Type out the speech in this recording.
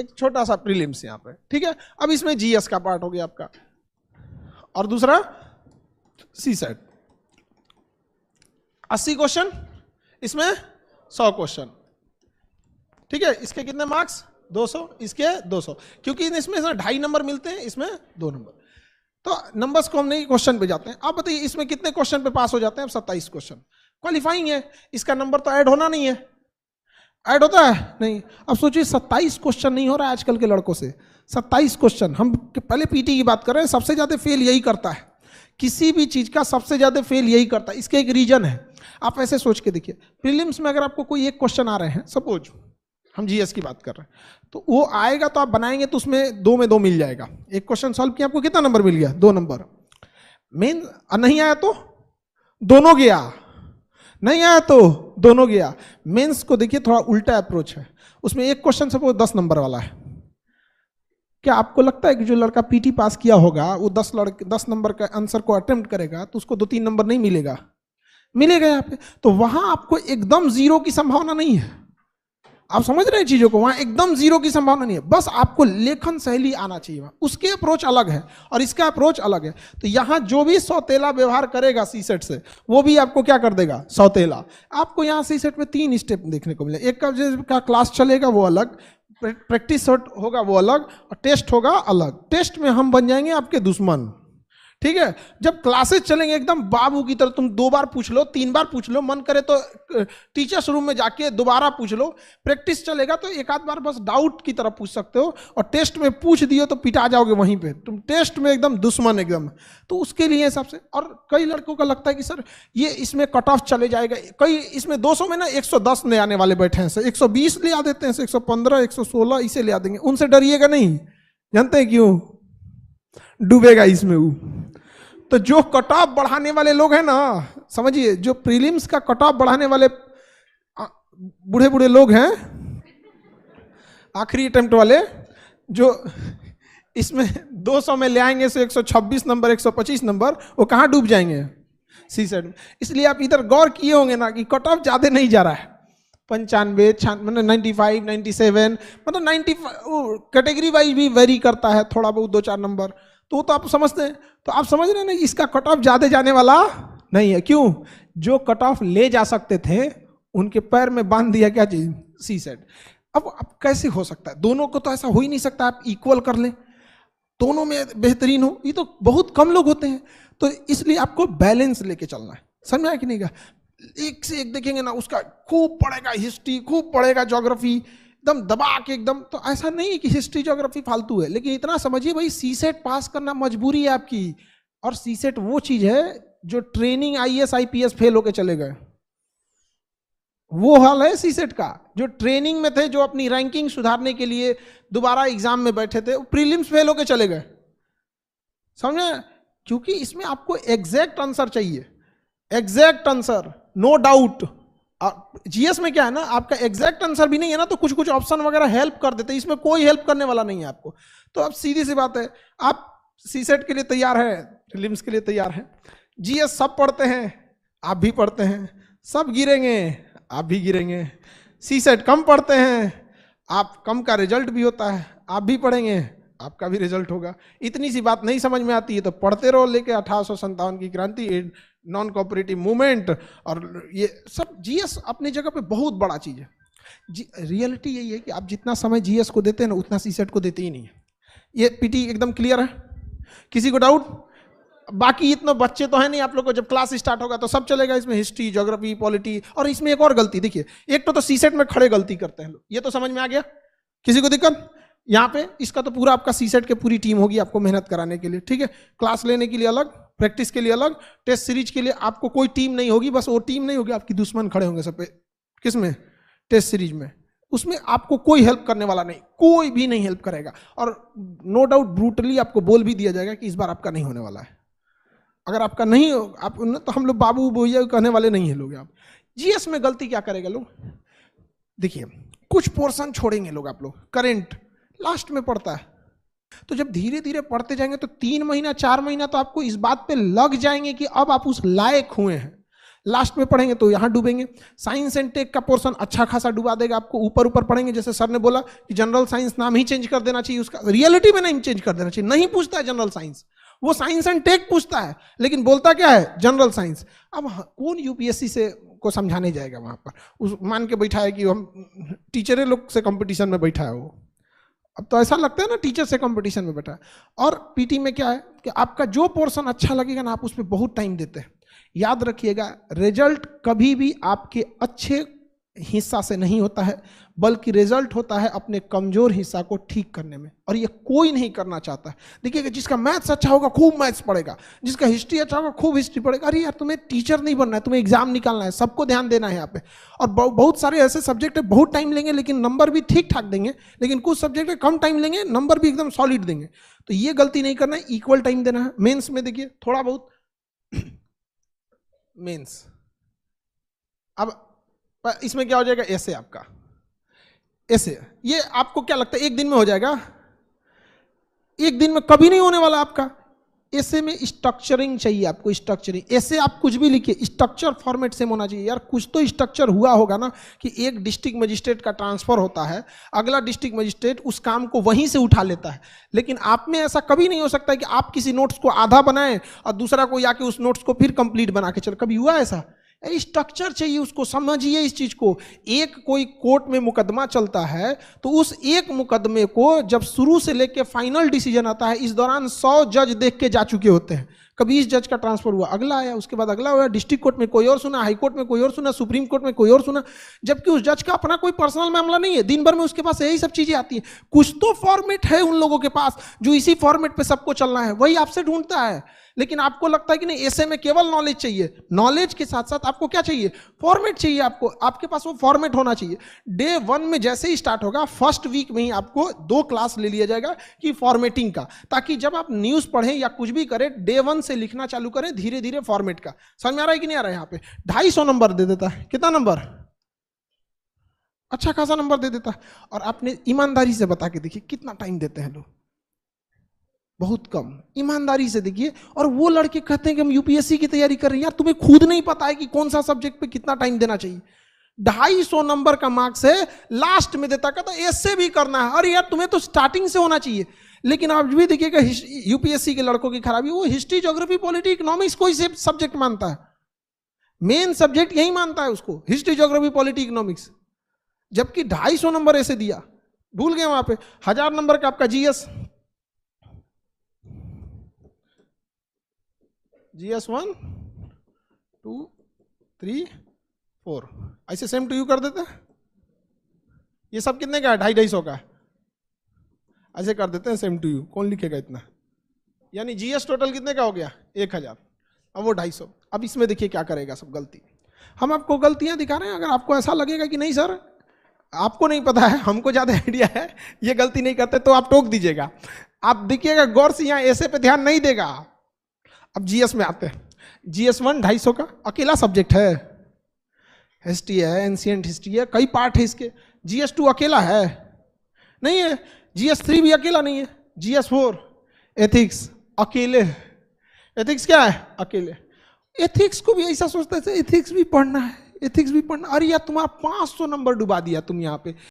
एक छोटा सा प्रीलिम्स यहाँ पे, ठीक है। अब इसमें जीएस का पार्ट हो गया आपका, और दूसरा सीसेट। 80 क्वेश्चन, इसमें 100 क्वेश्चन, ठीक है। इसके कितने मार्क्स? 200, इसके 200, क्योंकि इसमें 2.5 नंबर मिलते हैं, इसमें 2 नंबर। तो नंबर्स को हम नहीं, क्वेश्चन पे जाते हैं। आप बताइए इसमें कितने क्वेश्चन पे पास हो जाते हैं? अब 27 क्वेश्चन क्वालिफाइंग है, इसका नंबर तो ऐड होना नहीं है। ऐड होता है नहीं। अब सोचिए 27 क्वेश्चन नहीं हो रहा है आजकल के लड़कों से। 27 क्वेश्चन, हम पहले पीटी की बात कर रहे हैं, सबसे ज्यादा फेल यही करता है, किसी भी चीज का सबसे ज्यादा फेल यही करता है। इसके एक रीजन है, आप ऐसे सोच के देखिए, प्रीलिम्स में अगर आपको कोई एक क्वेश्चन आ रहे हैं, सपोज हम जीएस की बात कर रहे हैं, तो वो आएगा तो आप बनाएंगे तो उसमें 2 में 2 मिल जाएगा। एक क्वेश्चन सॉल्व किया, आपको कितना नंबर मिल गया? 2 नंबर। मेन नहीं आया तो दोनों गया, नहीं आया तो दोनों गया। मेंस को देखिए थोड़ा उल्टा अप्रोच है, उसमें एक क्वेश्चन सपोज 10 नंबर वाला है। क्या आपको लगता है कि जो लड़का पीटी पास किया होगा वो 10 नंबर का आंसर को अटेम्प्ट करेगा तो उसको 2-3 नंबर नहीं मिलेगा? मिलेगा यहाँ पे। तो वहां आपको एकदम 0 की संभावना नहीं है। आप समझ रहे हैं चीजों को? वहां एकदम 0 की संभावना नहीं है, बस आपको लेखन शैली आना चाहिए। उसके अप्रोच अलग है और इसका अप्रोच अलग है। तो यहां जो भी सौतेला व्यवहार करेगा सीसेट से, वो भी आपको क्या कर देगा? सौतेला। आपको यहां सीसेट में 3 स्टेप देखने को मिले। एक का क्लास चलेगा वो अलग, प्रैक्टिस होगा वो अलग, और टेस्ट होगा अलग। टेस्ट में हम बन जाएंगे आपके दुश्मन, ठीक है। जब क्लासेस चलेंगे एकदम बाबू की तरह, तुम 2 बार पूछ लो, 3 बार पूछ लो, मन करे तो टीचर्स रूम में जाके दोबारा पूछ लो। प्रैक्टिस चलेगा तो एक आध बार बस डाउट की तरह पूछ सकते हो, और टेस्ट में पूछ दियो तो पिटा जाओगे वहीं पे, तुम टेस्ट में एकदम दुश्मन एकदम। तो उसके लिए सबसे, और कई लड़कों का लगता है कि सर ये इसमें कट ऑफ चले जाएगा, कई इसमें 200 में ना 110 ले आने वाले बैठे हैं, 120 ले आ देते हैं, 115, 116 इसे ले आ देंगे। उनसे डरिएगा नहीं, जानते हैं क्यों? डूबेगा इसमें वो। तो जो कट ऑफ बढ़ाने वाले लोग हैं ना, समझिए, जो प्रीलिम्स का कट ऑफ बढ़ाने वाले बूढ़े बूढ़े लोग हैं, आखिरी अटेम्प्ट वाले, जो इसमें 200 में ले आएंगे से 126 नंबर, 125 नंबर, वो कहाँ डूब जाएंगे? सीसेट में। इसलिए आप इधर गौर किए होंगे ना कि कट ऑफ ज्यादा नहीं जा रहा है, 95, मतलब 95, 97, मतलब 95 कैटेगरी वाइज भी वेरी करता है थोड़ा बहुत, 2-4 नंबर। तो आप समझते हैं, तो आप समझ रहे हैं ना, इसका कट ऑफ ज्यादा जाने वाला नहीं है। क्यों? जो कट ऑफ ले जा सकते थे उनके पैर में बांध दिया क्या चीज? सीसेट। अब कैसे हो सकता है? दोनों को तो ऐसा हो ही नहीं सकता आप इक्वल कर लें, दोनों में बेहतरीन हो, ये तो बहुत कम लोग होते हैं। तो इसलिए आपको बैलेंस लेके चलना है, समझ आया कि नहीं? एक से एक देखेंगे ना, उसका खूब पढ़ेगा हिस्ट्री, खूब पढ़ेगा ज्योग्राफी, एकदम दबा के एकदम। तो ऐसा नहीं है कि हिस्ट्री ज्योग्राफी फालतू है, लेकिन इतना समझिए भाई, सीसेट पास करना मजबूरी है आपकी। और सीसेट वो चीज है जो ट्रेनिंग आईएएस आईपीएस फेल होके चले गए, वो हाल है सीसेट का। जो ट्रेनिंग में थे, जो अपनी रैंकिंग सुधारने के लिए दोबारा एग्जाम में बैठे थे, वो प्रीलिम्स फेल होके चले गए, समझे? क्योंकि इसमें आपको एग्जैक्ट आंसर चाहिए, exact answer, no doubt. GS में क्या है ना, आपका एग्जैक्ट आंसर भी नहीं है ना, तो कुछ कुछ ऑप्शन वगैरह हेल्प कर देते हैं, इसमें कोई हेल्प करने वाला नहीं है आपको। तो अब सीधी सी बात है, आप सीसेट के लिए तैयार है, प्रीलिम्स के लिए तैयार है। जीएस सब पढ़ते हैं, आप भी पढ़ते हैं, सब गिरेंगे, आप भी गिरेंगे। सीसेट कम पढ़ते हैं, आप कम का रिजल्ट भी होता है, आप भी पढ़ेंगे, आपका भी रिजल्ट होगा। इतनी सी बात नहीं समझ में आती है तो पढ़ते रहो, लेके 1857 की क्रांति, नॉन कोऑपरेटिव मूवमेंट, और ये सब जीएस अपनी जगह पे बहुत बड़ा चीज है। रियलिटी यही है कि आप जितना समय जीएस को देते हैं ना, उतना सीसेट को देते ही नहीं है। ये पीटी एकदम क्लियर है? किसी को डाउट? बाकी इतने बच्चे तो है नहीं आप लोग को, जब क्लास स्टार्ट होगा तो सब चलेगा इसमें, हिस्ट्री, ज्योग्राफी, पॉलिटी। और इसमें एक और गलती देखिए, एक तो सीसेट में खड़े गलती करते हैं लोग, ये तो समझ में आ गया, किसी को दिक्कत? यहाँ पे इसका तो पूरा आपका सीसेट के पूरी टीम होगी आपको मेहनत कराने के लिए, ठीक है। क्लास लेने के लिए अलग, प्रैक्टिस के लिए अलग, टेस्ट सीरीज के लिए आपको कोई टीम नहीं होगी, बस वो टीम नहीं होगी, आपकी दुश्मन खड़े होंगे सब पे। किसमें? टेस्ट सीरीज में। उसमें आपको कोई हेल्प करने वाला नहीं, कोई भी नहीं हेल्प करेगा। और नो डाउट ब्रूटली आपको बोल भी दिया जाएगा कि इस बार आपका नहीं होने वाला है। अगर आपका नहीं हो, आप तो हम लोग बाबू भैया कहने वाले नहीं है लोग। आप जीएस में गलती क्या करेगा लोग? देखिए, कुछ पोर्शन छोड़ेंगे लोग, आप लोग करेंट लास्ट में पढ़ता है, तो जब धीरे धीरे पढ़ते जाएंगे तो 3 महीना 4 महीना तो आपको इस बात पे लग जाएंगे कि अब आप उस लायक हुए हैं। लास्ट में पढ़ेंगे तो यहाँ डूबेंगे। साइंस एंड टेक का पोर्शन अच्छा खासा डुबा देगा आपको। ऊपर ऊपर पढ़ेंगे, जैसे सर ने बोला कि जनरल साइंस नाम ही चेंज कर देना चाहिए उसका, रियलिटी में नहीं चेंज कर देना चाहिए। नहीं पूछता है जनरल साइंस, वो साइंस एंड टेक पूछता है, लेकिन बोलता क्या है, जनरल साइंस। अब कौन यूपीएससी से को समझाने जाएगा वहां पर? उस मान के बैठा है कि हम टीचर लोग से कंपटीशन में बैठा है वो। अब तो ऐसा लगता है ना टीचर से कंपटीशन में बैठा है। और पीटी में क्या है कि आपका जो पोर्शन अच्छा लगेगा ना, आप उसमें बहुत टाइम देते हैं। याद रखिएगा, रिजल्ट कभी भी आपके अच्छे हिस्सा से नहीं होता है, बल्कि रिजल्ट होता है अपने कमजोर हिस्सा को ठीक करने में, और ये कोई नहीं करना चाहता है। देखिएगा, जिसका मैथ्स अच्छा होगा खूब मैथ्स पढ़ेगा, जिसका हिस्ट्री अच्छा होगा खूब हिस्ट्री पढ़ेगा। अरे यार, तुम्हें टीचर नहीं बनना है, तुम्हें एग्जाम निकालना है, सबको ध्यान देना है यहाँ पे। और बहुत सारे ऐसे सब्जेक्ट है बहुत टाइम लेंगे लेकिन नंबर भी ठीक ठाक देंगे, लेकिन कुछ सब्जेक्ट है कम टाइम लेंगे नंबर भी एकदम सॉलिड देंगे। तो ये गलती नहीं करना है, इक्वल टाइम देना है। मेंस में देखिए थोड़ा बहुत मेंस, अब इसमें क्या हो जाएगा, ऐसे आपका ऐसे, ये आपको क्या लगता है एक दिन में हो जाएगा? एक दिन में कभी नहीं होने वाला आपका। ऐसे में स्ट्रक्चरिंग चाहिए आपको, स्ट्रक्चरिंग। ऐसे आप कुछ भी लिखिए, स्ट्रक्चर फॉर्मेट सेम होना चाहिए। यार कुछ तो स्ट्रक्चर हुआ होगा ना, कि एक डिस्ट्रिक्ट मजिस्ट्रेट का ट्रांसफर होता है, अगला डिस्ट्रिक्ट मजिस्ट्रेट उस काम को वहीं से उठा लेता है। लेकिन आप में ऐसा कभी नहीं हो सकता कि आप किसी नोट्स को आधा बनाएं और दूसरा कोई आके उस नोट्स को फिर कंप्लीट बना के चले। कभी हुआ ऐसा? स्ट्रक्चर चाहिए उसको, समझिए इस चीज को। एक कोई कोर्ट में मुकदमा चलता है तो उस एक मुकदमे को जब शुरू से लेके फाइनल डिसीजन आता है, इस दौरान 100 जज देख के जा चुके होते हैं। कभी इस जज का ट्रांसफर हुआ, अगला आया, उसके बाद अगला हुआ, डिस्ट्रिक्ट कोर्ट में कोई और सुना, हाई कोर्ट में कोई और सुना, सुप्रीम कोर्ट में कोई और सुना, जबकि उस जज का अपना कोई पर्सनल मामला नहीं है। दिन भर में उसके पास यही सब चीजें आती है। कुछ तो फॉर्मेट है उन लोगों के पास जो इसी फॉर्मेट पे सबको चलना है, वही आपसे ढूंढता है। लेकिन आपको लगता है कि नहीं, ऐसे में केवल नॉलेज चाहिए। नॉलेज के साथ साथ आपको क्या चाहिए? फॉर्मेट चाहिए आपको। आपके पास वो फॉर्मेट होना चाहिए। डे 1 में जैसे ही स्टार्ट होगा, फर्स्ट वीक में ही आपको 2 क्लास ले लिया जाएगा कि फॉर्मेटिंग का, ताकि जब आप न्यूज पढ़ें या कुछ भी करें, डे 1 से लिखना चालू करें धीरे धीरे फॉर्मेट का। समझ में आ रहा है कि नहीं आ रहा है? यहाँ पे 250 नंबर दे देता है। कितना नंबर? अच्छा खासा नंबर दे देता है। और आपने ईमानदारी से बता के देखिए कितना टाइम देते हैं लोग, बहुत कम। ईमानदारी से देखिए। और वो लड़के कहते हैं कि हम यूपीएससी की तैयारी कर रहे हैं। यार तुम्हें खुद नहीं पता है कि कौन सा सब्जेक्ट पे कितना टाइम देना चाहिए। 250 नंबर का मार्क्स है, लास्ट में देता, कहता ऐसे भी करना है। अरे यार तुम्हें तो स्टार्टिंग से होना चाहिए। लेकिन आप भी देखिएगा यूपीएससी के लड़कों की खराबी, वो हिस्ट्री, ज्योग्राफी, पॉलिटी, इकोनॉमिक्स कोई से सब्जेक्ट मानता है, मेन सब्जेक्ट यही मानता है उसको, हिस्ट्री, ज्योग्राफी, पॉलिटी, इकोनॉमिक्स। जबकि 250 नंबर ऐसे दिया। भूल गए वहां पे 1000 नंबर का आपका जीएस 1 2 3 4 ऐसे सेम टू यू कर देते हैं। ये सब कितने का है? 250-250 का। ऐसे कर देते हैं सेम टू यू। कौन लिखेगा इतना? यानी जीएस टोटल कितने का हो गया? 1000। अब वो 250। अब इसमें देखिए क्या करेगा सब गलती। हम आपको गलतियां दिखा रहे हैं। अगर आपको ऐसा लगेगा कि नहीं सर आपको नहीं पता है, हमको ज्यादा आइडिया है, ये गलती नहीं करते, तो आप टोक दीजिएगा। आप देखिएगा गौर से, यहाँ ऐसे पे ध्यान नहीं देगा। अब जीएस में आते हैं। जीएस 1 250 का अकेला सब्जेक्ट है। हिस्ट्री है, एंशिएंट हिस्ट्री है, कई पार्ट है इसके। जीएस 2 अकेला है नहीं है। जीएस 3 भी अकेला नहीं है। जीएस 4 एथिक्स अकेले। एथिक्स क्या है? अकेले। एथिक्स को भी ऐसा सोचता है एथिक्स भी पढ़ना है, एथिक्स भी पढ़ना। अरे यार तुम्हारा 500 नंबर डुबा दिया तुम यहाँ पे।